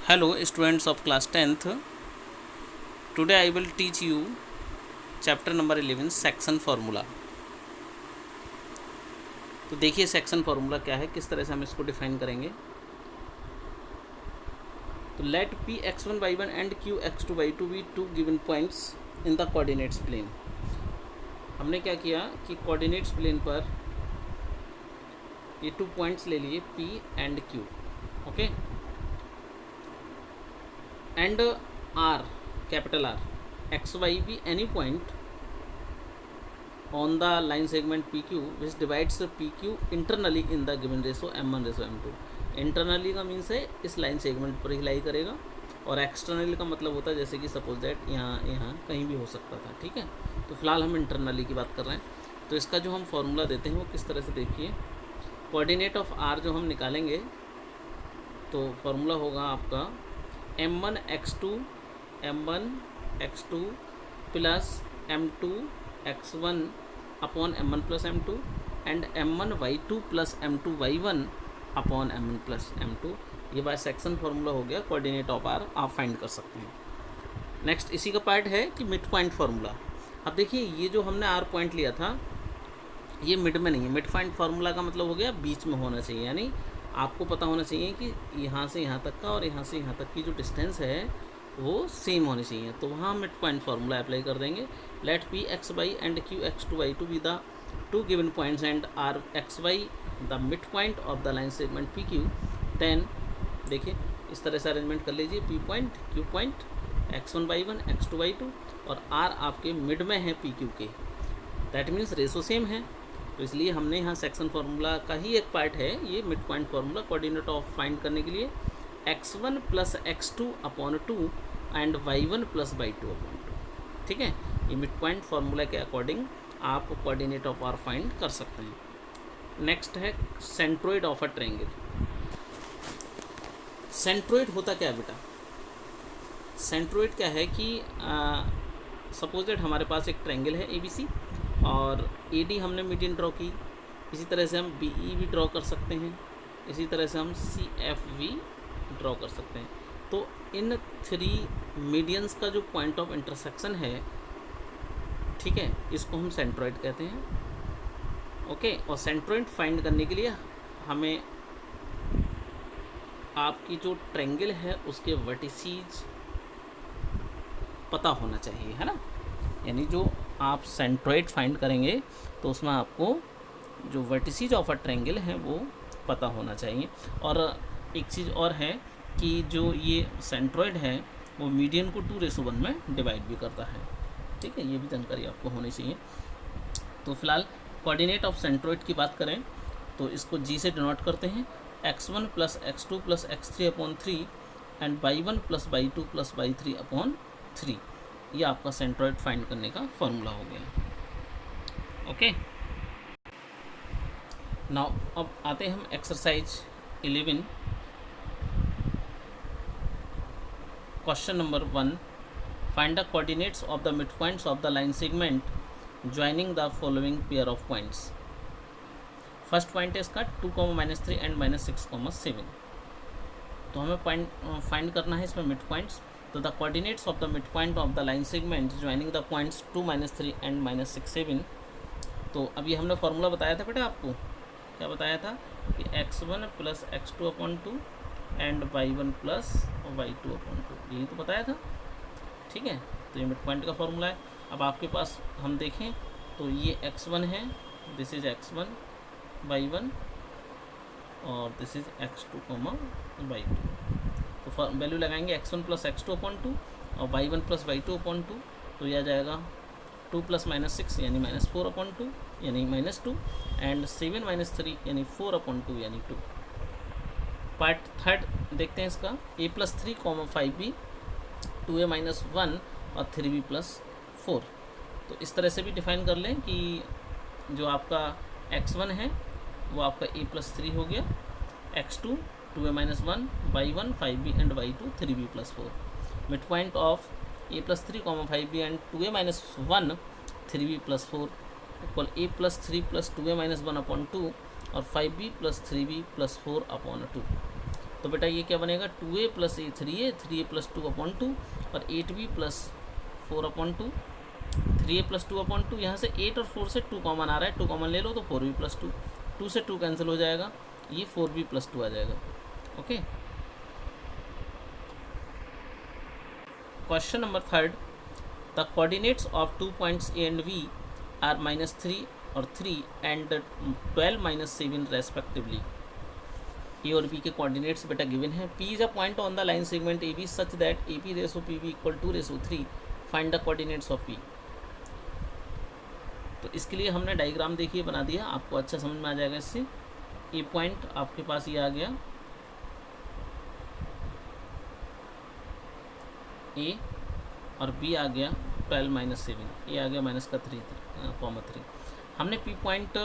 Hello students of class 10th. Today I will teach you chapter number 11 section formula. तो देखिए section formula क्या है, किस तरह से हम इसको डिफाइन करेंगे। तो let P x1 y1 and Q x2 y2 be two given points in the coordinates plane. हमने क्या किया कि कोऑर्डिनेट्स प्लेन पर ये 2 पॉइंट्स ले लिए p and q, okay, and r, capital R, X Y be any point on the line segment P Q which divides P Q internally in the given ratio m1 ratio m2। Internally का means है इस line segment पर ही लाई करेगा, और externally का मतलब होता है जैसे कि सपोज दैट यहाँ कहीं भी हो सकता था, ठीक है। तो फिलहाल हम इंटरनली की बात कर रहे हैं। तो इसका जो हम फॉर्मूला देते हैं वो किस तरह से देखिए, कोऑर्डिनेट ऑफ r जो हम निकालेंगे तो फॉर्मूला होगा आपका m1 x2 plus m2 x1 upon m1 plus m2 and m1 y2 plus m2 y1 upon m1 plus m2। ये बाय सेक्शन फार्मूला हो गया, कोऑर्डिनेट ऑफ r आप फाइंड कर सकते हैं। नेक्स्ट इसी का पार्ट है कि मिड पॉइंट फार्मूला। अब देखिए ये जो हमने r पॉइंट लिया था ये मिड में नहीं है। मिड पॉइंट फार्मूला का मतलब हो गया बीच में होना चाहिए, यानी आपको पता होना चाहिए कि यहाँ से यहाँ तक का और यहाँ से यहाँ तक की जो डिस्टेंस है वो सेम होनी चाहिए। तो वहाँ मिड पॉइंट फार्मूला अप्लाई कर देंगे। Let P X Y and Q x2 y2 be the two given points and R X Y the mid point of the line segment P Q. Then देखिए इस तरह से arrangement कर लीजिए, P point Q point x1 y1 x2 y2 और are आपके mid में है पी क्यू के। दैट मीन्स रेशो सेम है, तो इसलिए हमने यहाँ सेक्शन फार्मूला का ही एक पार्ट है ये mid point formula, coordinate of find करने के लिए x1 plus x2 upon 2 and y1 plus y2 upon 2, ठीक है। ये मिड पॉइंट फार्मूला के अकॉर्डिंग आप कोऑर्डिनेट ऑफ आर फाइंड कर सकते हैं। नेक्स्ट है centroid of a triangle. Centroid होता क्या बेटा, सेंट्रोइड क्या है कि सपोज दैट हमारे पास एक ट्रायंगल है ABC और AD हमने मीडियन ड्रॉ की, इसी तरह से हम BE भी ड्रॉ कर सकते हैं, इसी तरह से हम CF भी ड्रॉ कर सकते हैं। तो इन 3 मीडियंस का जो पॉइंट ऑफ इंटरसेक्शन है, ठीक है, इसको हम सेंट्रोइड कहते हैं, ओके। और सेंट्रोइड फाइंड करने के लिए हमें आपकी जो ट्रायंगल है उसके वर्टिसीज पता होना चाहिए, है ना। यानी जो आप सेंट्रोइड फाइंड करेंगे तो उसमें आपको जो वर्टिसीज ऑफ अ ट्रायंगल है वो पता होना चाहिए। और एक चीज़ और है कि जो ये सेंट्रोइड है वो मीडियन को 2:1 में डिवाइड भी करता है, ठीक है। ये भी जानकारी आपको होनी चाहिए। तो फिलहाल कोऑर्डिनेट ऑफ सेंट्रोइड की बात करें तो इसको G से डिनोट करते हैं, x1 plus x2 plus x3 upon 3 and y1 plus y2 plus y3 upon 3। ये आपका सेंट्रोइड फाइंड करने का फॉर्मूला हो गया, ओके। नाउ अब आते हैं हम exercise 11, question number 1। Find the coordinates of the mid points of the line segment joining the following pair of points. First point है इसका 2, -3 एंड -6, 7। तो हमें पॉइंट फाइंड करना है इसमें मिड पॉइंट्स। तो the coordinates of the mid point of the line segment joining the points 2, -3 and -6, 7। तो अभी हमने फार्मूला बताया था बेटा, आपको क्या बताया था कि x1 plus x2 upon 2 and y1 plus y2 upon 2, यही तो बताया था, ठीक है। तो ये मिड पॉइंट का फार्मूला है। अब आपके पास हम देखें तो ये x1 है, दिस इज x1 y1 और दिस इज x2 y2। तो वैल्यू लगाएंगे x1 प्लस x2 अपॉन 2 और y1 प्लस y2 अपॉन 2, तो यह आ जाएगा 2 प्लस -6 यानी -4 अपॉन 2 यानी -2 एंड 7 - 3 यानी 4 अपॉन 2 यानी 2। पार्ट थर्ड देखते हैं इसका, a plus 3, 5b 2a minus 1 और 3b प्लस 4। तो इस तरह से भी डिफाइन कर लें कि जो आपका x1 है वो आपका a प्लस 3 हो गया, x2 2a minus 1, y1 5b and y2 3b plus 4। Mid point of a plus 3, 5b and 2a minus 1 3b plus 4 equal a plus 3 plus 2a minus 1 upon 2 और 5b plus 3b plus 4 upon 2। तो बेटा ये क्या बनेगा 2a plus ए 3a, 3a plus 2/2 और 8b plus 4/2, 3a plus 2/2। यहाँ से 8 और 4 से 2 कॉमन आ रहा है, 2 कॉमन ले लो तो 4b प्लस 2, 2 से 2 कैंसिल हो जाएगा, ये 4b प्लस 2 आ जाएगा। Okay, question number 3, the coordinates of 2 points A and B are -3 और 3 एंड 12 -7 रेस्पेक्टिवली। ए और बी के कोऑर्डिनेट्स बेटा गिवन है। P is a point on the line segment A B such that A P ratio P B equal 2/3। Find the coordinates of P. तो इसके लिए हमने diagram देखिए बना दिया, आपको अच्छा समझ में आ जाएगा इससे। ए पॉइंट आपके पास ये आ गया ए, और बी आ गया 12 -7, ए आ गया -3 हमने पी पॉइंट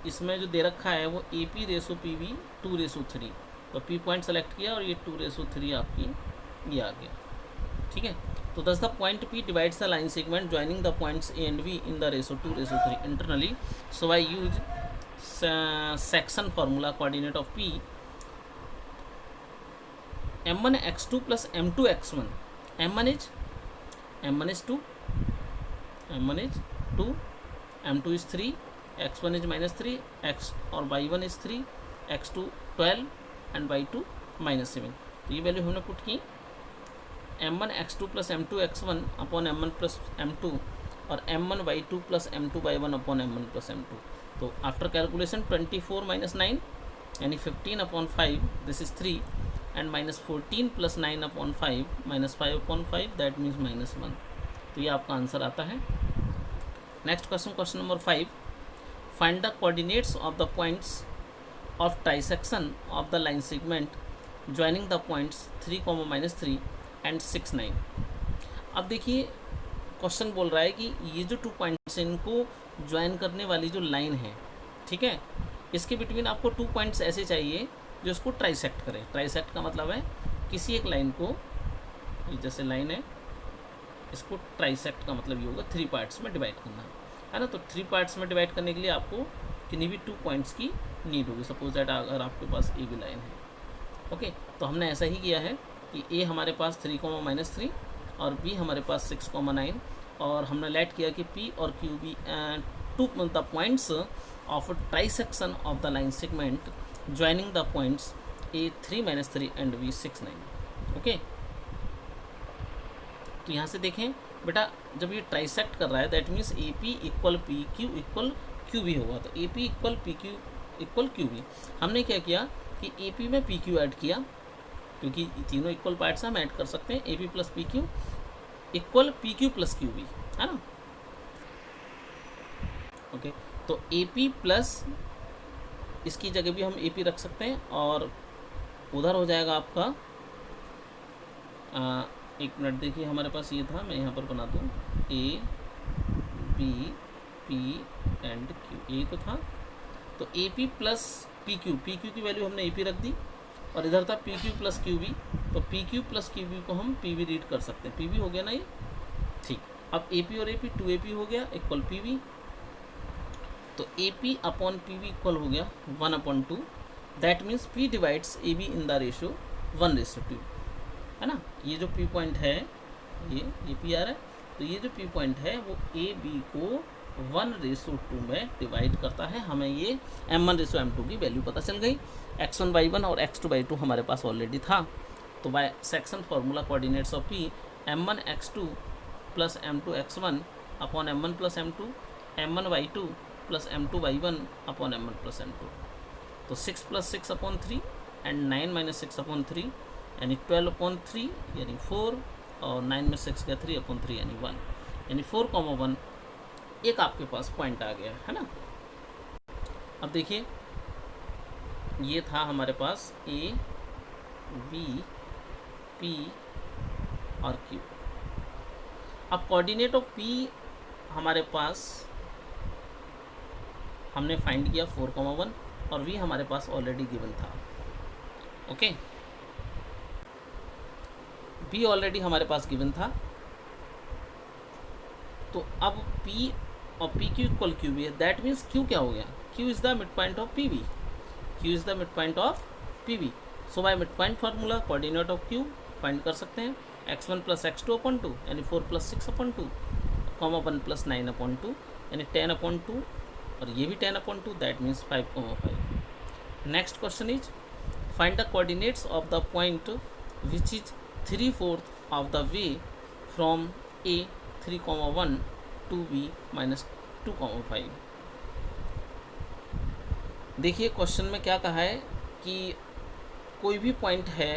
इसमें जो दे रखा है वो A P ratio P B 2/3, तो पी पॉइंट सेलेक्ट किया और ये 2/3 आपकी ये आ गया। ठीक है, तो thus the point P divides the line segment joining the points A and B in the ratio 2/3 internally. So I use section formula coordinate of P m1 x2 plus m2 x1। m1 is 2, m1 is 2, m2 is 3, x1 is -3, x और y1 is 3, x2 12 and y2 -7। तो ये value हमने put की m1 x2 plus m2 x1 upon m1 plus m2 और m1 y2 plus m2 y1 upon m1 plus m2। तो after calculation 24 - 9 यानी 15/5, this is 3 and -14 plus 9/5 -5/5 that means -1। तो ये आपका आंसर आता है। Next question, question number 5, find the coordinates of the points of trisection of the line segment joining the points 3, -3 and 6, 9। अब देखिए question बोल रहा है कि ये जो 2 पॉइंट्स हैं इनको ज्वाइन करने वाली जो लाइन है, ठीक है, इसके बिटवीन आपको 2 पॉइंट्स ऐसे चाहिए जो इसको ट्राइसेक्ट करे। ट्राइसेक्ट का मतलब है किसी एक लाइन को, ये जैसे लाइन है इसको ट्राइसेक्ट का मतलब ये होगा 3 पार्ट्स में डिवाइड करना है ना। तो 3 पार्ट्स में डिवाइड करने के लिए आपको किन्हीं भी 2 पॉइंट्स की नीड होगी। सपोज दैट अगर आपके पास ए बी लाइन है, ओके, तो हमने ऐसा ही किया है कि ए हमारे पास 3, -3 और बी हमारे पास 6, 9 और हमने लेट किया कि पी और Q be 2 the points of trisection of the line segment joining the points A 3, -3 and B 6, 9। Okay, तो यहाँ से देखें बेटा जब ये ट्राइसेक्ट कर रहा है that means A P equal P Q equal Q B होगा। तो A P equal P Q equal Q B, हमने क्या किया कि ए पी में पी क्यू ऐड किया, क्योंकि तीनों इक्वल पार्ट्स हम ऐड कर सकते हैं। A P plus P Q equal P Q plus Q B, है ना। ओके, तो ए पी प्लस इसकी जगह भी हम ए पी रख सकते हैं और उधर हो जाएगा आपका एक मिनट देखिए, हमारे पास ये था, मैं यहाँ पर बना दूँ A B P and Q, यही तो था। तो A P plus P Q की वैल्यू हमने ए पी रख दी और इधर था P Q plus Q B, तो P Q plus Q B को हम पी बी रीड कर सकते हैं। पी बी हो गया ना ये, ठीक। अब ए पी और ए पी 2AP हो गया इक्वल पी बी, तो A P upon P B equal हो गया 1/2। That means P divides A B in the ratio 1/2, है ना। ये जो पी पॉइंट है ये पी आ रहा है, तो ये जो पी पॉइंट है वो ए बी को 1/2 में डिवाइड करता है। हमें ये m1/m2 की वैल्यू पता चल गई। x1 y1 और x2 y2 हमारे पास ऑलरेडी था। तो bye section formula coordinates of P m1 x2 plus m2 x1 upon m1 plus m2, m1 y2 plus m2 y1 upon m1 plus m2। तो 6 + 6/3 एंड 9 - 6/3 यानी 12/3 यानी 4 और 9 में 6 गया 3/3 यानी 1, यानी 4, 1 एक आपके पास पॉइंट आ गया, है ना। अब देखिए ये था हमारे पास ए बी पी और क्यू। अब कोऑर्डिनेट ऑफ पी हमारे पास हमने फाइंड किया 4, 1 और वी हमारे पास ऑलरेडी गिवन था। ओके, बी ऑलरेडी हमारे पास गिवन था। तो अब P और P Q equal Q B है, दैट मीन्स क्यू क्या हो गया, Q is the mid point of P B, Q is the mid point of P B. So by mid point formula coordinate of Q find कर सकते हैं x1 plus x2 upon 2 यानी 4 plus 6 upon 2 comma 1 plus 9 upon 2 यानी 10 upon 2 और ये भी 10 upon 2 that means 5,5. Next question is find the coordinates of the point which is 3/4 of the way from a 3,1 to b minus 2,5. देखिए question में क्या कहा है कि कोई भी पॉइंट है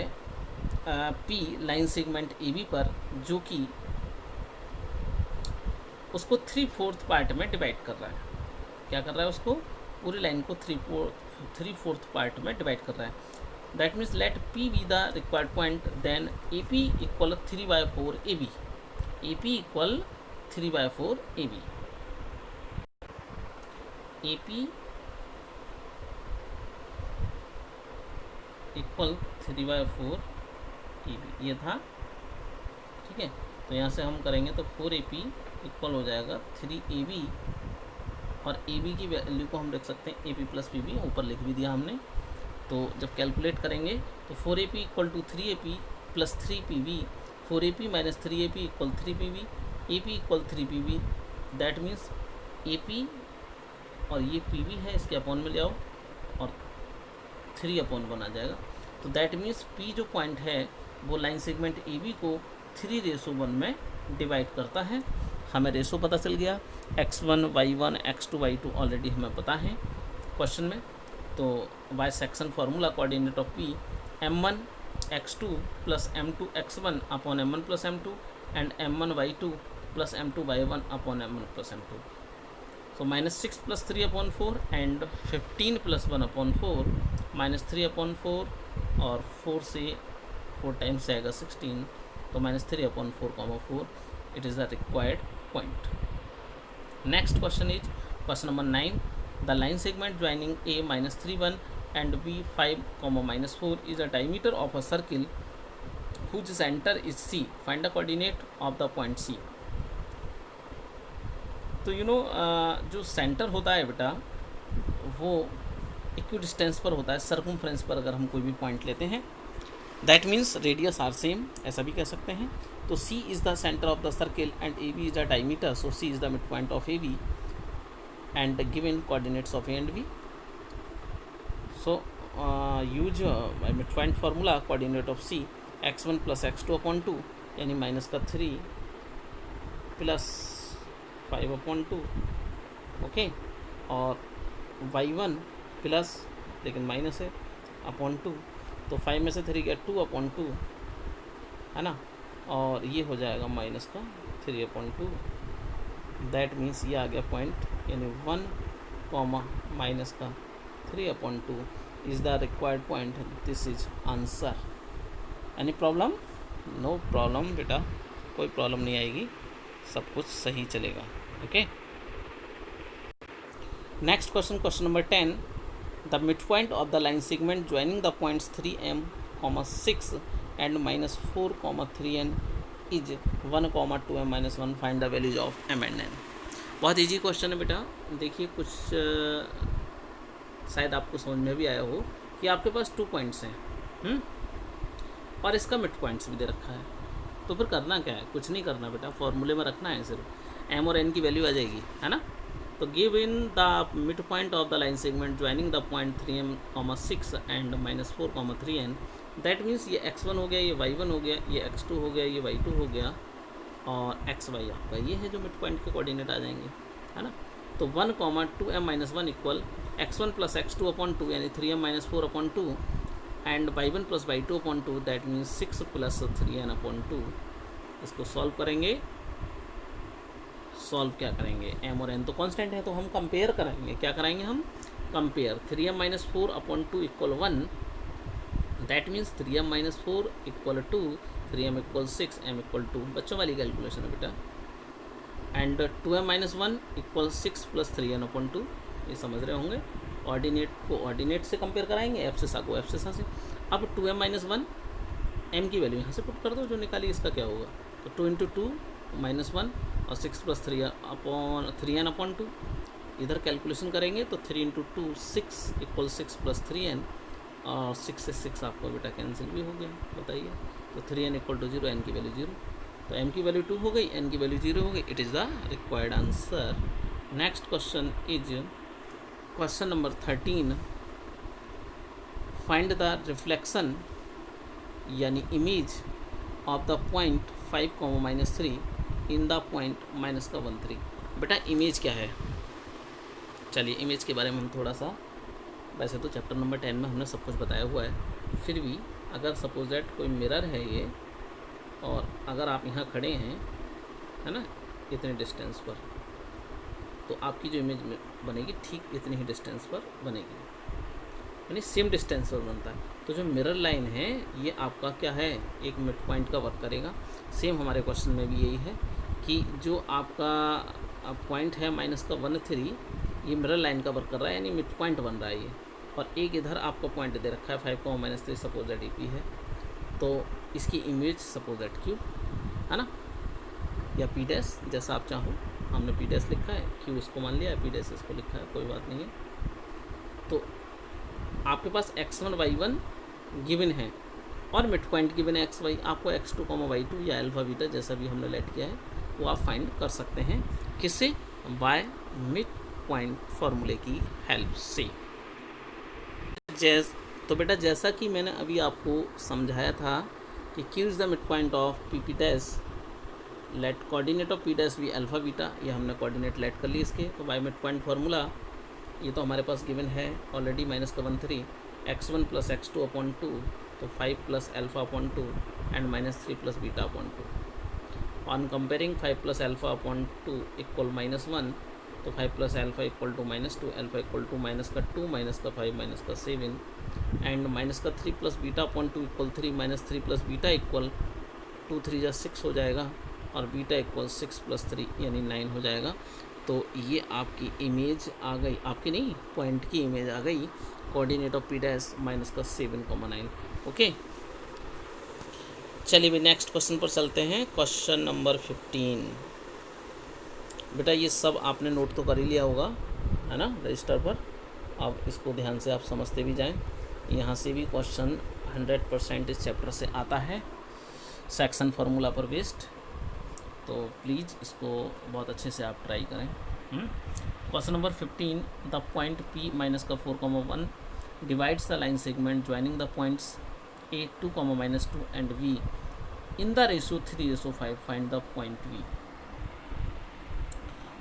P लाइन सेगमेंट AB पर जो कि उसको 3/4 पार्ट में डिवाइड कर रहा है. क्या कर रहा है? उसको पूरी लाइन को 3/4 पार्ट में डिवाइड कर रहा है. That means let P be the required point, then AP equal 3/4 AB. AP equal 3/4 AB. AP equal 3/4 AB ये था. ठीक है, तो यहाँ से हम करेंगे तो 4AP इक्वल हो जाएगा 3AB और AB की वैल्यू को हम लिख सकते हैं AP प्लस PB, ऊपर लिख भी दिया हमने. तो जब कैलकुलेट करेंगे तो 4AP equal to 3AP plus 3PB, 4AP minus 3AP equal 3PB, AP equal 3PB. That means AP और ये PB है, इसके अपॉन में ले आओ और 3/1 आ जाएगा. तो दैट मीन्स P जो पॉइंट है वो लाइन सेगमेंट AB को 3:1 में डिवाइड करता है. हमें रेशो पता चल गया, x1 y1 x2 y2 already हमें पता है क्वेश्चन में. तो bye section formula coordinate of P m1 x2 plus m2 x1 upon m1 plus m2 and m1 y2 plus m2 y1 upon m1 plus m2. So -6 plus 3/4 and 15 plus 1/4 -3/4 और 4 से 4 times से आएगा 16. तो -3/4, it is the required point. Next question is question number 9. The line segment joining A -3 1 and B 5, -4 is a diameter of a circle whose centre is C. Find the coordinate of the point C. तो जो centre होता है बेटा वो equidistance पर होता है, circumference पर अगर हम कोई भी पॉइंट लेते हैं. That means radius are same, ऐसा भी कह सकते हैं. तो C is the centre of the circle and AB is the diameter. So C is the mid point of AB and given coordinates of A and B. So use mid point formula coordinate of C x1 plus x2/2 यानी minus का 3 plus 5/2 okay, और y1 plus, लेकिन minus है, upon 2. तो 5 में से 3 गया 2/2 है ना, और ये हो जाएगा माइनस का 3/2. दैट मीन्स ये आ गया पॉइंट, यानी 1 कॉमा माइनस का 3/2 is the required point. This is answer. Any problem? No problem बेटा, कोई प्रॉब्लम नहीं आएगी, सब कुछ सही चलेगा. Okay. Next question, question number 10. The mid point of the line segment joining the points 3M, 6 and -4, 3N is 1, 2M -1. Find the values of M and N. बहुत easy question है बेटा. देखिए कुछ शायद आपको समझ में भी आया हो कि आपके पास 2 पॉइंट्स हैं और इसका मिड पॉइंट्स भी दे रखा है. तो फिर करना क्या है? कुछ नहीं करना बेटा, फॉर्मूले में रखना है, सिर्फ M और N की वैल्यू आ जाएगी, है ना. तो give in the mid point of the line segment joining the point 3M, 6 and -4, 3N. That means ये x1 हो गया, ये y1 हो गया, ये x2 हो गया, ये y2 हो गया और xy आपका ये है जो मिड पॉइंट के कोऑर्डिनेट आ जाएंगे, है ना. तो 1, 2M -1 equal x1 plus x2/2 यानी 3M -4/2 and y1 plus y2/2. That means 6 plus 3N/2. इसको सॉल्व करेंगे. सॉल्व क्या करेंगे? M और N तो कांस्टेंट है, तो हम कंपेयर करेंगे. क्या कराएंगे हम? Compare. 3M -4/2 equal 1. That means 3M -4 equal 2, 3M equal 6, M equal 2. बच्चों वाली कैलकुलेशन है बेटा. And 2M -1 equal 6 plus 3N/2. ये समझ रहे होंगे. ऑर्डिनेट को ऑर्डिनेट से कंपेयर कराएंगे, एब्सिसा को एब्सिसा से. अब 2M -1, M की वैल्यू यहाँ से पुट कर दो, जो निकाली इसका क्या होगा. तो 2 × 2 -1 और 6 प्लस 3N/2. इधर कैलकुलेशन करेंगे तो 3 × 2 6 इक्वल 6 प्लस 3N और 6 से 6 आपका बेटा कैंसिल भी हो गया, बताइए। तो 3n इक्वल टू 0, n की वैल्यू 0, तो m की वैल्यू 2 हो गई, n की वैल्यू 0 हो गई। It is the required answer. Next question is question number 13। Find the reflection यानी image of the point 5, -3 in the point -13। बेटा इमेज क्या है, चलिए इमेज के बारे में हम थोड़ा सा, वैसे तो चैप्टर नंबर 10 में हमने सब कुछ बताया हुआ है, फिर भी अगर सपोज दैट कोई मिरर है ये, और अगर आप यहाँ खड़े हैं, है ना, इतने डिस्टेंस पर, तो आपकी जो इमेज बनेगी ठीक इतनी ही डिस्टेंस पर बनेगी, यानी सेम डिस्टेंस पर बनता है। तो जो मिरर लाइन है ये आपका क्या है, एक मिड पॉइंट का वर्क करेगा। सेम हमारे क्वेश्चन में भी यही है कि जो आपका पॉइंट है -13, ये मिरर लाइन का वर्क कर रहा है, यानी मिड पॉइंट बन रहा है ये। और एक इधर आपका पॉइंट दे रखा है 5, -3 सपोज दैट EP है, तो इसकी इमेज सपोज दैट Q है ना, या P डैश, जैसा आप चाहो। हमने P डैश लिखा है, Q इसको मान लिया है, P डैश इसको लिखा है, कोई बात नहीं है। तो आपके पास x1 y1 गिवन है और मिड पॉइंट गिवन है xy, आपको x2, y2 या अल्फा बीटा जैसा भी हमने लेट किया है वो आप फाइंड कर सकते हैं, किससे, बाय मिड पॉइंट फार्मूले की हेल्प से। तो बेटा जैसा कि मैंने अभी आपको समझाया था कि Q is the mid point of PP dash, let coordinate of P dash भी अल्फा बीटा, ये हमने कोऑर्डिनेट लेट कर ली इसके। तो बाय मिड पॉइंट फार्मूला ये तो हमारे पास गिवन है ऑलरेडी, -13 x1 + x2/2, तो 5 + α/2 एंड -3 + β/2। ऑन कंपेयरिंग 5 + α/2 इक्वल -1, तो 5 + α equal to -2, alpha equal to -2, -5, -7 and -3 + β/2 equal 3, -3 + β equal 2 3 जा 6 हो जाएगा, और बीटा इक्वल 6 + 3 यानी 9 हो जाएगा। तो ये आपकी इमेज आ गई, आपकी नहीं, पॉइंट की इमेज आ गई, coordinate of P dash -7,9। Okay, चलिए भी नेक्स्ट क्वेश्चन पर चलते हैं। Question number 15। बेटा ये सब आपने नोट तो कर ही लिया होगा, है ना, रजिस्टर पर। अब इसको ध्यान से आप समझते भी जाएं। यहाँ से भी क्वेश्चन 100% इस चैप्टर से आता है, सेक्शन फार्मूला पर बेस्ड, तो प्लीज़ इसको बहुत अच्छे से आप ट्राई करें। Question number 15। The point P -4, 1 divides the line segment joining the points A 2, -2 and V in the ratio 3:5। Find the point V।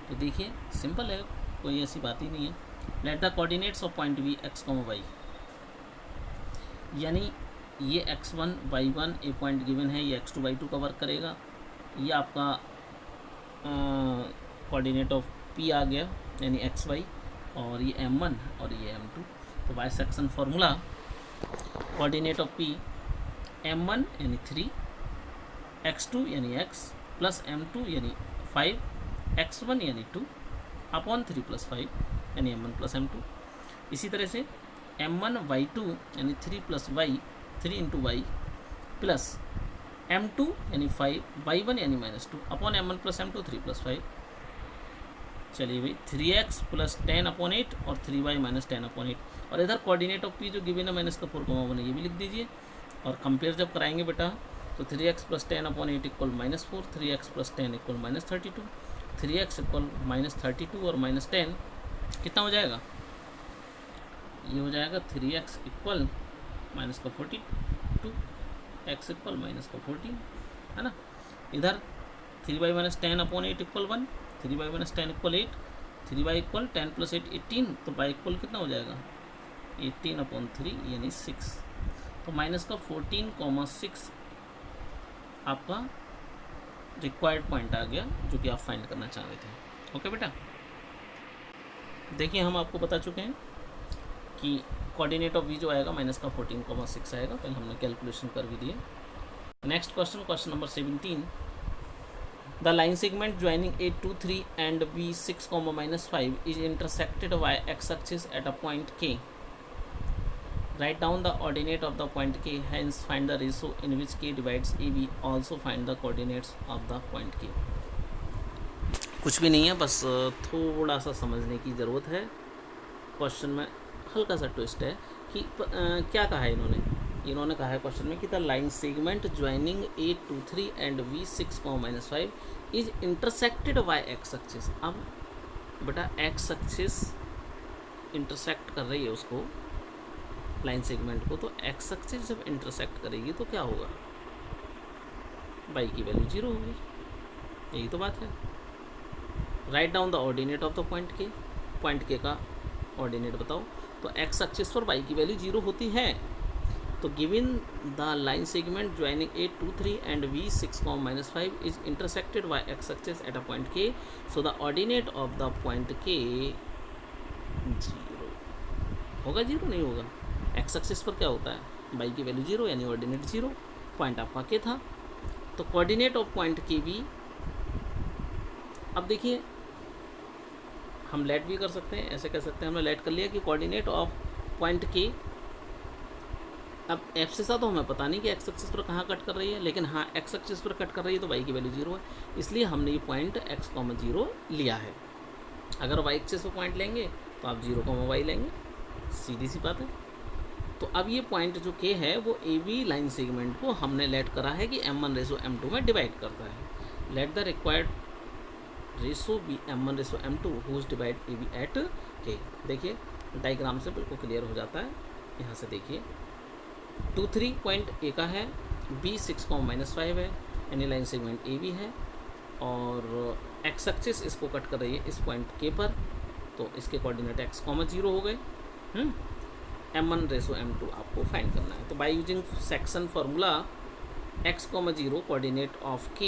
तो देखिए सिंपल है, कोई ऐसी बात ही नहीं है। Let the coordinates of point V x, y, यानी ये x1 y1 ए पॉइंट गिवन है, ये x2 y2 का वर्क करेगा। ये आपका कोऑर्डिनेट ऑफ P आ गया, यानी xy, और ये m1 और ये m2। तो bye section formula coordinate of P m1 यानी 3, x2 यानी x प्लस m2 यानी 5, x1 यानी 2 अपॉन 3 + 5 यानी m1 + m2। इसी तरह से m1 y2 यानी 3 + y, 3 × y प्लस m2 यानी 5, y1 यानी -2 अपॉन m1 + m2, 3 + 5। चलिए भाई 3x + 10/8 और 3y - 10/8। और इधर कोऑर्डिनेट ऑफ P जो गिवन है -4, ये भी लिख दीजिए। और कंपेयर जब कराएंगे बेटा, तो 3x + 10/8 equal -4, 3x + 10 equal -32, 3x equal -32 और -10 कितना हो जाएगा, ये हो जाएगा 3x इक्वल -42, x इक्वल -14, है ना। इधर 3y - 10/8 equal 1, 3y - 10 equal 8, 3y equal 10 + 8 18, तो y इक्वल कितना हो जाएगा 18/3 यानी 6। तो -14,6 आपका रिक्वायर्ड पॉइंट आ गया, जो कि आप फाइंड करना चाह रहे थे। ओके बेटा, देखिए हम आपको बता चुके हैं कि कोऑर्डिनेट ऑफ V जो आएगा -14,6 आएगा, पहले हमने कैलकुलेशन कर भी दिए। Next question, question number 17। The line segment joining A 2, 3 and B 6, -5 is intersected bye x axis eight a point K। Write down the ordinate of the point K, hence find the ratio in which K divides AB, also find the coordinates of the point K। कुछ भी नहीं है, बस थोड़ा सा समझने की ज़रूरत है। क्वेश्चन में हल्का सा ट्विस्ट है, कि क्या कहा है इन्होंने कहा है क्वेश्चन में कि the line segment joining A23 and V6,-5 is intersected by X axis. अब बेटा एक्स एक्सिस इंटरसेक्ट कर रही है उसको, लाइन सेगमेंट को, तो एक्स एक्सिस जब इंटरसेक्ट करेगी तो क्या होगा, वाई की वैल्यू 0 होगी। यही तो बात है। Write down the ordinate of the point K का ऑर्डिनेट बताओ। तो एक्स एक्सिस पर वाई की वैल्यू 0 होती है। तो given the line segment joining A23 and V6,-5 is intersected by X axis at a point K, so the ordinate of the point K 0 होगा। 0 नहीं होगा, एक्स एक्सिस पर क्या होता है, वाई की वैल्यू 0 यानी ऑर्डिनेट 0, पॉइंट आपका के था। तो कोऑर्डिनेट ऑफ पॉइंट के भी, अब देखिए हम लेट भी कर सकते हैं, ऐसे कह सकते हैं, हमने लेट कर लिया कि कोऑर्डिनेट ऑफ पॉइंट के, अब एफ से तो हमें पता नहीं कि एक्स एक्सिस पर कहाँ कट कर रही है, लेकिन हाँ एक्स एक्सिस पर कट कर रही है तो वाई की वैल्यू 0 है, इसलिए हमने ये पॉइंट एक्स, 0 लिया है। अगर वाई एक्सिस पर पॉइंट लेंगे तो आप 0, वाई लेंगे, सीधी सी बात है। तो अब ये पॉइंट जो के है वो ए बी लाइन सेगमेंट को हमने लेट करा है कि M1:M2 में डिवाइड करता है। Let the required ratio be M1:M2 whose divide A B at K. देखिए डायग्राम से बिल्कुल क्लियर हो जाता है। यहाँ से देखिए 23 पॉइंट ए का है, B6,-5 है, यानी लाइन सेगमेंट ए बी है, और एक्स एक्सिस इसको कट कर रही है इस पॉइंट के पर, तो इसके कोऑर्डिनेट x, 0 हो गए। M1:M2 आपको फाइंड करना है। तो bye using section formula x, 0 coordinate of k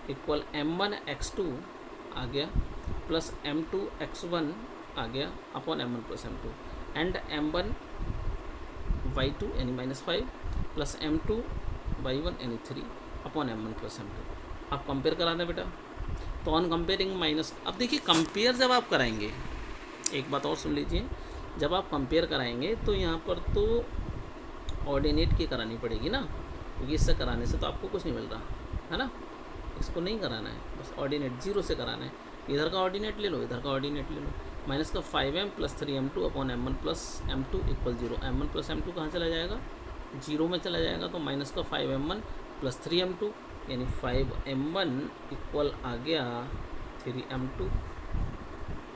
equal M1x2 आ गया प्लस M2x1 आ गया अपॉन M1+M2 एंड M1y2 यानी -5 प्लस M2y1 यानी 3 अपॉन M1+M2। आप कंपेयर करा दें बेटा, तो ऑन कंपेयरिंग माइनस, अब देखिए कंपेयर जब आप कराएंगे, एक बात और सुन लीजिए, जब आप कंपेयर कराएंगे तो यहाँ पर तो ऑर्डिनेट की करानी पड़ेगी ना, क्योंकि इससे कराने से तो आपको कुछ नहीं मिल रहा है ना, इसको नहीं कराना है, बस ऑर्डिनेट 0 से कराना है। इधर का ऑर्डिनेट ले लो, इधर का ऑर्डिनेट ले लो, माइनस का 5m + 3m2 upon M1+M2 = 0। M1+M2 कहाँ चला जाएगा, 0 में चला जाएगा, तो माइनस का 5m1 + 3m2 यानी 5m1 इक्वल आ गया 3m2,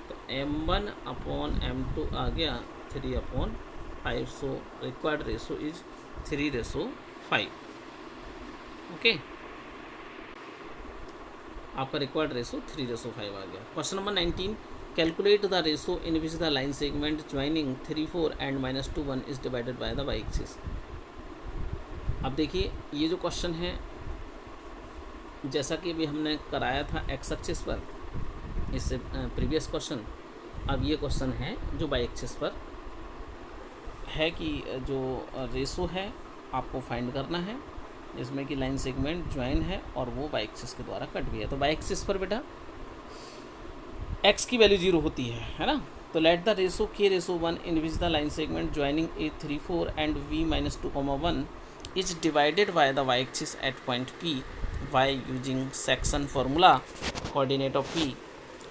तो m1 अपॉन m2 आ गया 3/5। So required ratio is 3:5। Okay, आपका रिक्वायर्ड रेशो 3:5 आ गया। Question number 19, calculate the ratio in which the line segment joining 3, 4 and -2, 1 is divided by the Y axis. अब देखिए ये जो क्वेश्चन है, जैसा कि अभी हमने कराया था एक्स एक्सिस पर, इससे प्रीवियस क्वेश्चन, अब ये क्वेश्चन है जो वाई एक्सिस पर है कि जो रेशो है आपको फाइंड करना है, जिसमें कि लाइन सेगमेंट ज्वाइन है और वो वाई एक्सिस के द्वारा कट भी है। तो वाई एक्सिस पर बेटा एक्स की वैल्यू 0 होती है ना, तो let the ratio K:1 in which the line segment joining A3, 4 and V-2, 1 is divided by the Y axis at point P by using section formula coordinate of P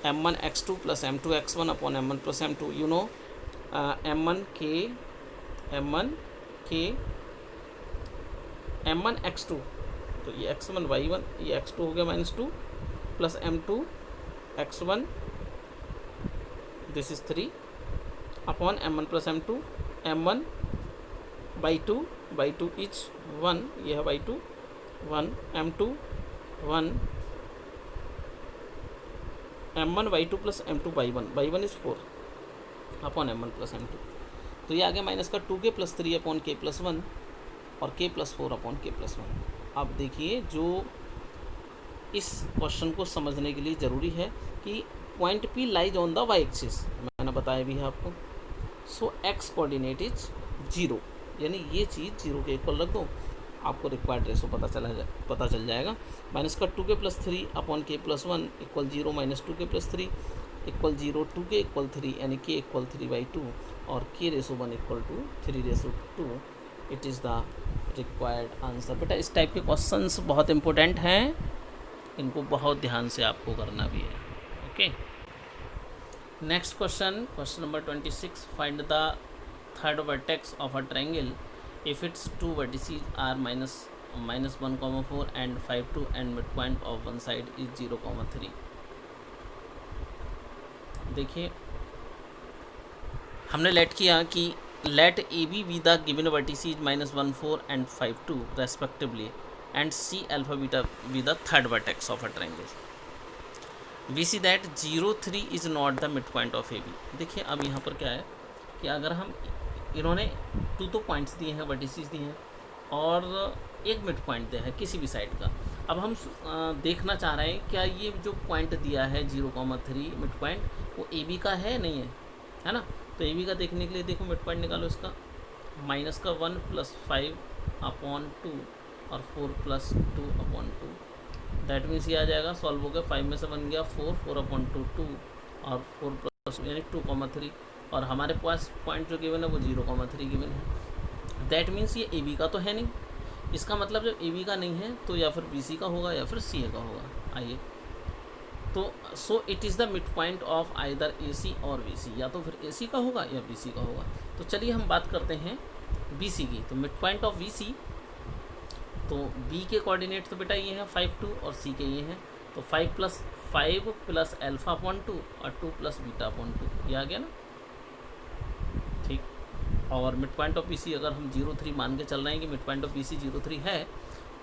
M1x2 + M2x1 upon M1+M2। You know M1x2, तो ये x1 y1, ये x2 हो गया -2 plus M2x1 this is 3 upon M1+M2, M1 y2 is 1, ये है y2 1, M2 1, M1 y2 plus M2 y1 is 4 upon M1+M2। तो ये आ गया माइनस का 2k + 3 अपॉन k + 1 और k + 4 अपॉन k + 1। अब देखिए जो इस क्वेश्चन को समझने के लिए ज़रूरी है कि point P lies on the Y axis, मैंने बताया भी है आपको। सो x कोऑर्डिनेट इज 0, यानी ये चीज़ 0 के इक्वल रख दो, आपको रिक्वायर्ड रेशो पता चल जाएगा। माइनस का 2k + 3 upon k + 1 = 0 - 2k + 3 = 0, 2k = 3 यानी k = 3/2 और K:1 = 3:2। It is the required answer. बेटा इस टाइप के क्वेश्चंस बहुत इंपॉर्टेंट हैं, इनको बहुत ध्यान से आपको करना भी है। Okay, next question number 26, find the third vertex of a triangle if its two vertices are -1, 4 and 5, 2 and midpoint of one side is 0, 3. देखिए हमने लेट किया कि let A B be the given vertices -1, 4 and 5, 2 respectively and C alpha beta be the third vertex of a triangle. We see that 0, 3 is not the mid point of A B. देखिए अब यहाँ पर क्या है कि अगर हम इन्होंने 2 तो पॉइंट्स दिए हैं, वर्टिसेज दिए हैं और एक मिड पॉइंट दिया है किसी भी साइड का. अब हम देखना चाह रहे हैं क्या ये जो पॉइंट दिया है 0, 3 मिड पॉइंट वो ए बी का है नहीं है ना. तो ए बी का देखने के लिए देखो मिड पॉइंट निकालो इसका, -1 + 5/2 और 4 + 2/2. दैट मीन्स ये आ जाएगा, सॉल्व हो गया, 5 में से बन गया 4, 4/2 2 और 4 + यानी 2, 3 और हमारे पास पॉइंट जो गिवन है वो 0, 3 गिवन है. दैट मीन्स ये ए बी का तो है नहीं. इसका मतलब जब ए बी का नहीं है तो या फिर बी सी का होगा या फिर सी ए का होगा. आइए तो so it is the mid point of either A C और बी सी, या तो फिर ए सी का होगा या बी सी का होगा. तो चलिए हम बात करते हैं बी सी की. तो mid point of B C, तो बी के कोऑर्डिनेट तो बेटा ये हैं 5, 2 और सी के ये हैं. तो 5 + 5 + α/2 और 2 + β/2 ये आ गया ना. ठीक. और mid point of B C अगर हम 0, 3 मान के चल रहे हैं कि mid point of B C 0, 3 है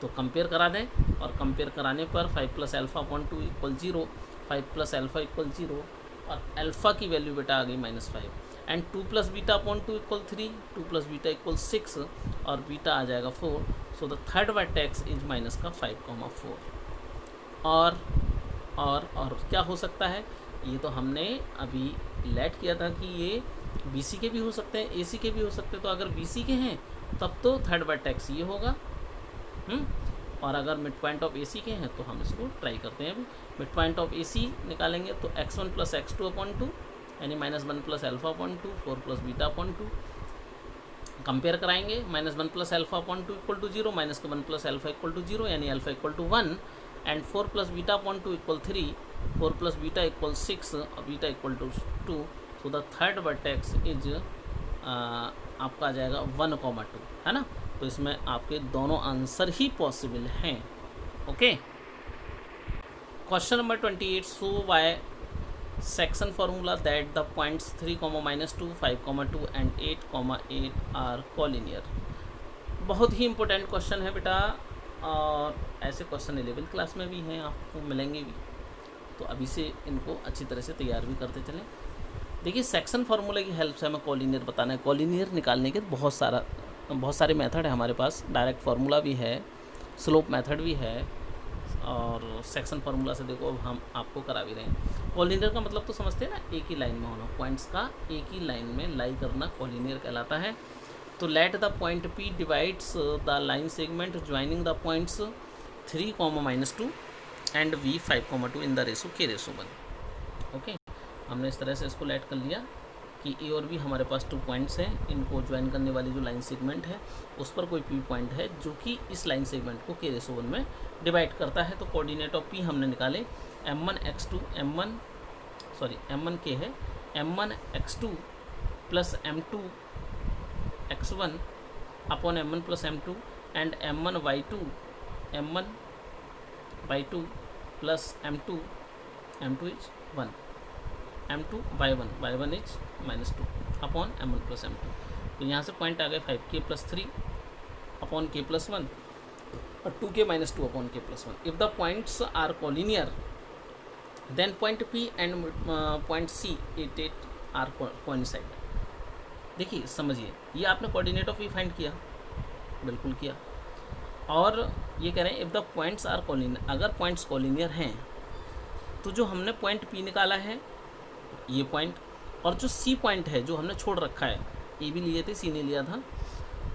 तो कंपेयर करा दें. और कंपेयर कराने पर 5 + α/2 = 0, 5 + α = 0 और अल्फ़ा की वैल्यू बेटा आ गई -5 एंड 2 + β/2 = 3, 2 + β = 6 और बीटा आ जाएगा 4. So the third vertex is -5, 4. और क्या हो सकता है, ये तो हमने अभी लेट किया था कि ये बी सी के भी हो सकते हैं, ए सी के भी हो सकते हैं. तो अगर बी सी के हैं तब तो थर्ड वर्टेक्स ये होगा. और अगर मिड पॉइंट ऑफ ए सी के हैं तो हम इसको ट्राई करते हैं. अभी मिड पॉइंट ऑफ ए सी निकालेंगे तो x1 + x2/2 यानी -1 + α/2, 4 + β/2. कंपेयर कराएंगे, -1 + α/2 = 0, -1 + α = 0 यानी α = 1 एंड 4 + β/2 = 3, 4 + β = 6 और β = 2. So the third vertex is आपका आ जाएगा 1, 2 है ना. तो इसमें आपके दोनों आंसर ही पॉसिबल हैं. Okay. Question number 28. So by section formula that the points 3, -2, 5, 2 and 8, 8 are collinear. बहुत ही इंपॉर्टेंट क्वेश्चन है बेटा और ऐसे क्वेश्चन 11th क्लास में भी हैं, आपको मिलेंगे भी. तो अभी से इनको अच्छी तरह से तैयार भी करते चलें. देखिए सेक्शन फार्मूला की हेल्प से हमें कोलिनियर बताना है. कोलिनियर निकालने के बहुत सारे मेथड है हमारे पास. डायरेक्ट फार्मूला भी है, स्लोप मेथड भी है और सेक्शन फार्मूला से देखो हम आपको करा भी रहे हैं. कोलिनियर का मतलब तो समझते हैं ना, एक ही लाइन में होना, पॉइंट्स का एक ही लाइन में लाई करना कोलिनियर कहलाता है. तो let the point P divides the line segment joining the points 3, -2 and V 5, 2 in the ratio K/1. Okay. हमने इस तरह से इसको लेट कर लिया कि ए और बी हमारे पास 2 पॉइंट्स हैं. इनको ज्वाइन करने वाली जो लाइन सेगमेंट है उस पर कोई P पॉइंट है जो कि इस लाइन सेगमेंट को K/1 में डिवाइड करता है. तो कोऑर्डिनेट ऑफ P हमने निकाले, m1 x2 m1 के है m1 x2 + m2 x1 upon m1 + m2 and m1 y2 + m2 is 1, m2 y1 is -2 upon m1 + m2. तो यहाँ से पॉइंट आ गए 5k + 3 अपॉन k + 1 और 2k - 2 upon k + 1. If the points are collinear then point P and point C it are coincide. देखिए समझिए, ये आपने coordinate of P find किया, बिल्कुल किया. और ये कह रहे हैं if the points are collinear, अगर पॉइंट्स कोलिनियर हैं तो जो हमने पॉइंट P निकाला है ये पॉइंट और जो C पॉइंट है जो हमने छोड़ रखा है, ए भी लिए थे C ने लिया था,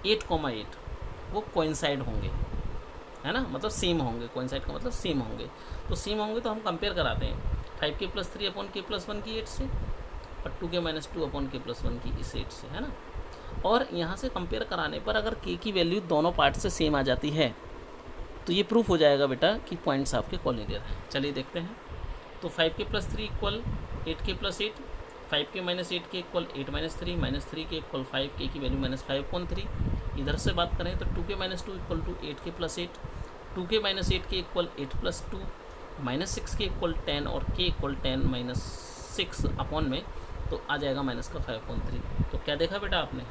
8, 8 वो कोइंसाइड होंगे, है ना, मतलब सेम होंगे. कोइंसाइड का मतलब सेम होंगे. तो सेम होंगे तो हम कंपेयर कराते हैं 5k + 3 अपॉन k + 1 की 8 से और 2k - 2 अपॉन k + 1 की इस 8 से, है ना. और यहाँ से कंपेयर कराने पर अगर k की वैल्यू दोनों पार्ट से सेम आ जाती है तो ये प्रूफ हो जाएगा बेटा कि पॉइंट्स आपके कोलिनियर हैं. चलिए देखते हैं. तो 5k + 3 = 8k + 8, 5k माइनस 8 के इक्वल 8 माइनस 3, -3 के इक्वल 5k की वैल्यू -5/3। इधर से बात करें तो 2k minus 2 equal to 8k plus 8, 2k minus 8 के इक्वल 8 प्लस 2, -6 के इक्वल 10 और k इक्वल 10 माइनस 6 अपॉन में, तो आ जाएगा माइनस का 5/3। तो क्या देखा बेटा आपने?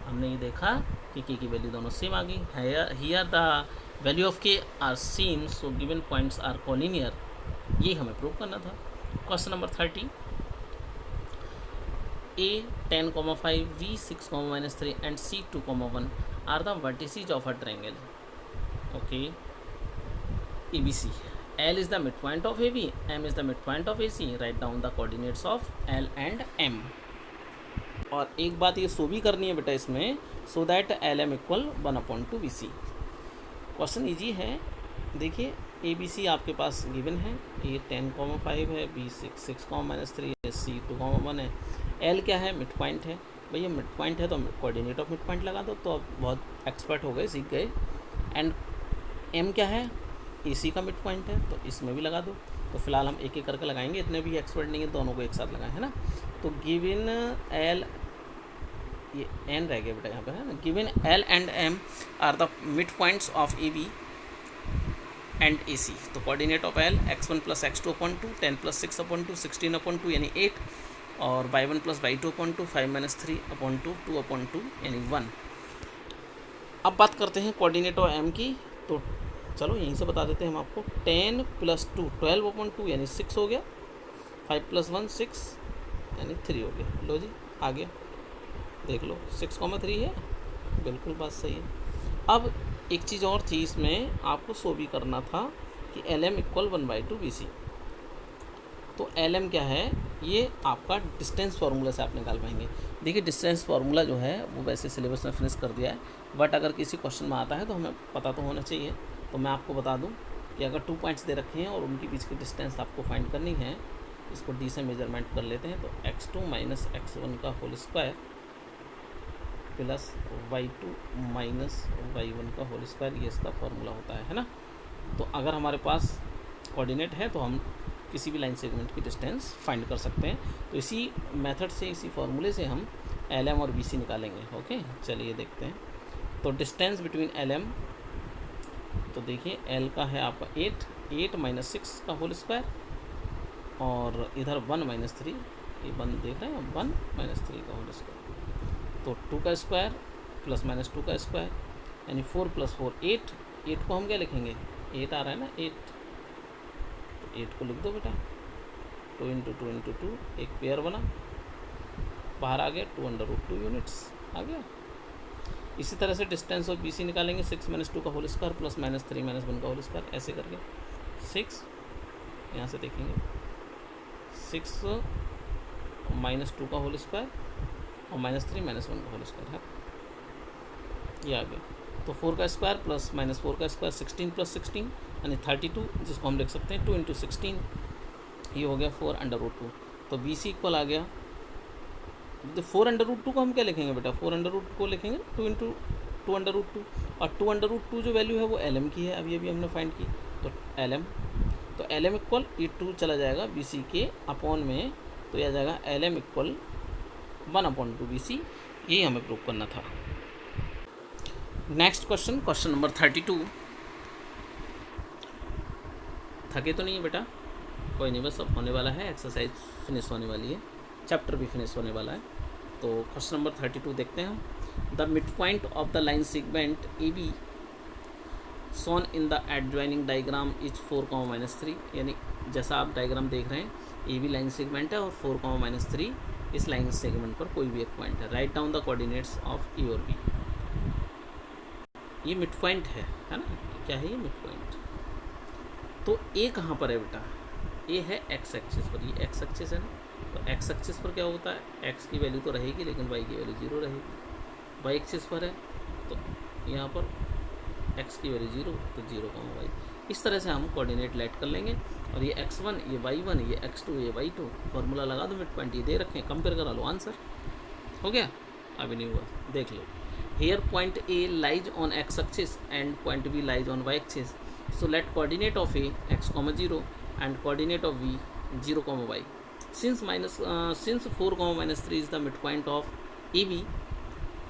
हमने ये देखा कि k की वैल्यू दोनों सेम आ गई। Here the value of k are same, so given points are collinear. ये हमें प्रूव करना था। Question number 30, A 10,5, B 6,-3 and C 2,1 are the vertices of a triangle. Okay, ABC. L is the midpoint of AB, M is the midpoint of AC. Write down the coordinates of L and M. और एक बात ये सो भी करनी है बेटा इसमें, so that LM equal 1/2BC। Question easy है। देखिए ABC आपके पास गिवन है, A 10,5 है, B 6,-3 है, C 2,1 है। L क्या है? मिड पॉइंट है। भैया मिड पॉइंट है तो कोऑर्डिनेट ऑफ मिड पॉइंट लगा दो, तो अब बहुत एक्सपर्ट हो गए, सीख गए। एंड M क्या है? AC का मिड पॉइंट है, तो इसमें भी लगा दो। तो फिलहाल हम एक एक करके लगाएंगे, इतने भी एक्सपर्ट नहीं है, दोनों को एक साथ लगाएं, है ना। तो गिवन L, ये N रह गया बेटा यहाँ पर, है ना। Given L and M are the mid points of AB and AC। तो coordinate of L x1 + x2/2, 10 + 6/2, 16/2 यानी 8, और y1 + y2/2, 5 - 3/2, 2/2 यानी 1। अब बात करते हैं कोऑर्डिनेट ऑफ M की, तो चलो यहीं से बता देते हैं हम आपको। 10 + 2 12/2 यानी 6 हो गया, 5 + 1 6 यानी 3 हो गया। लो जी आ गया, देख लो 6,3 है, बिल्कुल बात सही है। अब एक चीज़ और थी इसमें, आपको सो भी करना था कि LM इक्वल 1/2BC। तो LM क्या है? ये आपका डिस्टेंस फार्मूला से आप निकाल पाएंगे। देखिए डिस्टेंस फार्मूला जो है वो वैसे सिलेबस में फिनिश कर दिया है, बट अगर किसी क्वेश्चन में आता है तो हमें पता तो होना चाहिए। तो मैं आपको बता दूं कि अगर 2 पॉइंट्स दे रखे हैं और उनके बीच की डिस्टेंस आपको फाइंड करनी है, इसको D से मेजरमेंट कर लेते हैं। तो x2 - x1 का whole square plus y2 - y1 का होल स्क्वायर, ये इसका फार्मूला होता है ना। तो अगर हमारे पास कोऑर्डिनेट है तो हम किसी भी लाइन सेगमेंट की डिस्टेंस फाइंड कर सकते हैं। तो इसी मेथड से, इसी फार्मूले से हम LM और BC निकालेंगे। ओके चलिए देखते हैं। तो डिस्टेंस बिटवीन LM, तो देखिए L का है आपका 8 - 6 का होल स्क्वायर, और इधर 1 - 3, ये 1 देख रहे हैं, 1 - 3 का होल स्क्वायर, तो 2 का स्क्वायर प्लस -2 का स्क्वायर यानी 4 + 4 8। 8 को हम क्या लिखेंगे? 8 आ रहा है ना, 8, 8 को लिख दो बेटा। 2 × 2 × 2 एक पेयर बना, बाहर आ गया 2/2 यूनिट्स आ गया। इसी तरह से डिस्टेंस ऑफ BC निकालेंगे, 6 - 2 का होल स्क्वायर प्लस -3 - 1 का होल स्क्वायर, ऐसे करके 6, यहाँ से देखेंगे 6 - 2 का होल स्क्वायर और -3 - 1 का होल स्क्वायर है, ये आ गया। तो 4 का स्क्वायर प्लस -4 का स्क्वायर 16 + 16 यानी 32, जिसको हम लिख सकते हैं 2 × 16, ये हो गया 4/2। तो BC इक्वल आ गया, तो 4/2 को हम क्या लिखेंगे बेटा? 4/2 को लिखेंगे 2 × 2/2, और 2/2 जो वैल्यू है वो LM की है, अभी हमने फाइंड की। तो LM, तो LM इक्वल ये 2 चला जाएगा BC के अपॉन में, तो यह आ जाएगा LM इक्वल 1/2BC। यही हमें प्रूव करना था। Next question, question number 32। थके तो नहीं है बेटा? कोई नहीं, बस अब होने वाला है, एक्सरसाइज फिनिश होने वाली है, चैप्टर भी फिनिश होने वाला है। तो क्वेश्चन नंबर 32 देखते हैं हम। The mid point of the line segment AB shown in the adjoining diagram is 4, -3, यानी जैसा आप डायग्राम देख रहे हैं, AB लाइन सेगमेंट है और 4, -3 इस लाइन सेगमेंट पर कोई भी एक पॉइंट है। Write down the coordinates of E और B। ये मिड पॉइंट है ना, क्या है ये? Mid point. तो A कहाँ पर है बेटा? A है x एक्सिस पर, ये x एक्सिस है ना। तो x एक्सिस पर क्या होता है? x की वैल्यू तो रहेगी लेकिन y की वैल्यू 0 रहेगी। y एक्सिस पर है तो यहाँ पर x की वैल्यू 0, तो 0, y। इस तरह से हम कोऑर्डिनेट लेट कर लेंगे, और ये x1, ये y1, ये x2, ये y2, फार्मूला लगा दो, मिड पॉइंट ये दे रखे हैं, कंपेयर करा लो, आंसर हो गया। अभी नहीं हुआ, देख लो। Here point A lies on x axis and point B lies on y axis. So let coordinate of A x, 0 and coordinate of B 0, y. Since 4 comma minus 3 is the midpoint of AB,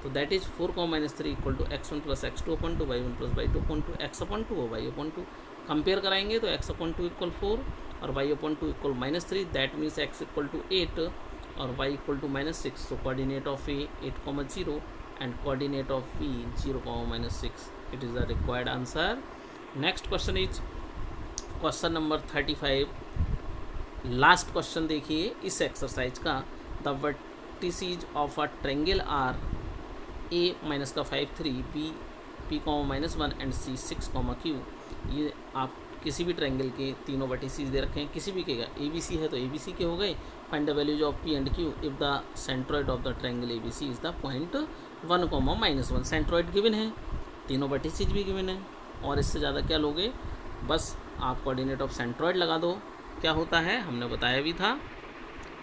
तो that is 4 comma minus 3 equal to x1 plus x2 upon two y1 plus y2 upon two x upon two और y upon two. Compare कराएंगे तो x upon two equal 4 और y upon two equal -3. That means x equal to 8 और y equal to -6. So coordinate of A 8,0 and coordinate of B 0,-6. It is the required answer. Next question is question number 35. Last question देखिए इस exercise का. The vertices of a triangle are A minus का 5 3 B P -1 and C 6 Q. ये आप किसी भी triangle के तीनों वर्टिसेस दे रखे हैं, किसी भी के ABC है तो ABC के हो गए. Find the values of P and Q if the centroid of the triangle ABC is the point 1, -1. Centroid given है, तीनों वर्टिसेस भी गिवन है, और इससे ज़्यादा क्या लोगे. बस आप कोऑर्डिनेट ऑफ सेंट्रॉइड लगा दो. क्या होता है हमने बताया भी था,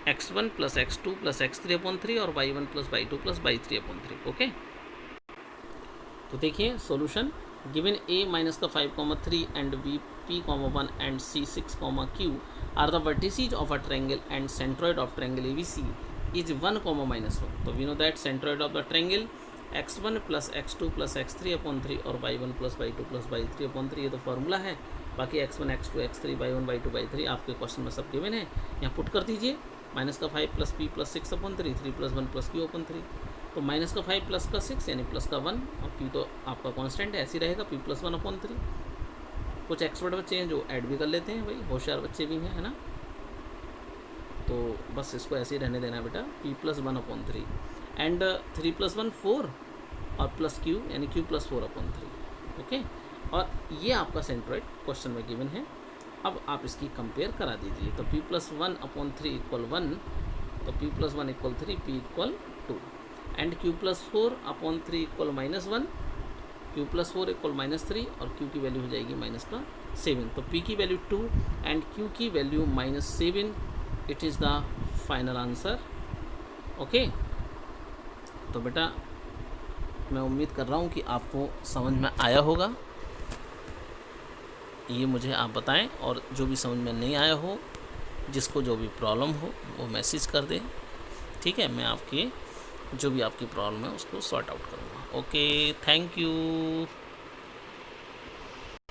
x1 plus x2 plus x3/3 और y1 plus y2 plus y3/3. Okay, तो देखिए सॉल्यूशन. गिवन A माइनस का 5,3 and B P,1 and C 6, Q are the vertices of a triangle and centroid of triangle ABC is 1, -1. तो we know that centroid of the triangle x1 plus x2 plus x3/3 और y1 plus y2 plus y3/3. ये तो formula है. बाकी x1 x2 x3 y1 y2 y3 आपके question में सब given है. यहाँ पुट कर दीजिए. माइनस का 5 plus P plus 6/3 3 plus 1 plus Q/3. तो माइनस का 5 प्लस का 6 यानी प्लस का 1 और P तो आपका कांस्टेंट है, ऐसे ही रहेगा P प्लस 1/3. कुछ एक्सपर्ट बच्चे हैं जो ऐड भी कर लेते हैं, भाई होशियार बच्चे भी हैं, है ना. तो बस इसको ऐसे ही रहने देना बेटा. P प्लस 1/3 एंड 3 प्लस 1 4 और प्लस Q यानी Q प्लस 4/3. ओके, और ये आपका सेंट्रॉइड क्वेश्चन में गिवन है. अब आप इसकी कंपेयर करा दीजिए. तो P प्लस 1/3 इक्वल 1, तो P plus 1 equal 3, P equal 2 and Q plus 4/3 equal -1, Q plus 4 equal -3 और Q की वैल्यू हो जाएगी -7. तो P की वैल्यू 2 एंड Q की value -7. It is the final answer. Okay, तो बेटा मैं उम्मीद कर रहा हूँ कि आपको समझ में आया होगा. ये मुझे आप बताएं, और जो भी समझ में नहीं आया हो, जिसको जो भी प्रॉब्लम हो वो मैसेज कर दें. ठीक है, मैं आपकी जो भी आपकी प्रॉब्लम है उसको सॉर्ट आउट करूँगा. Okay, thank you.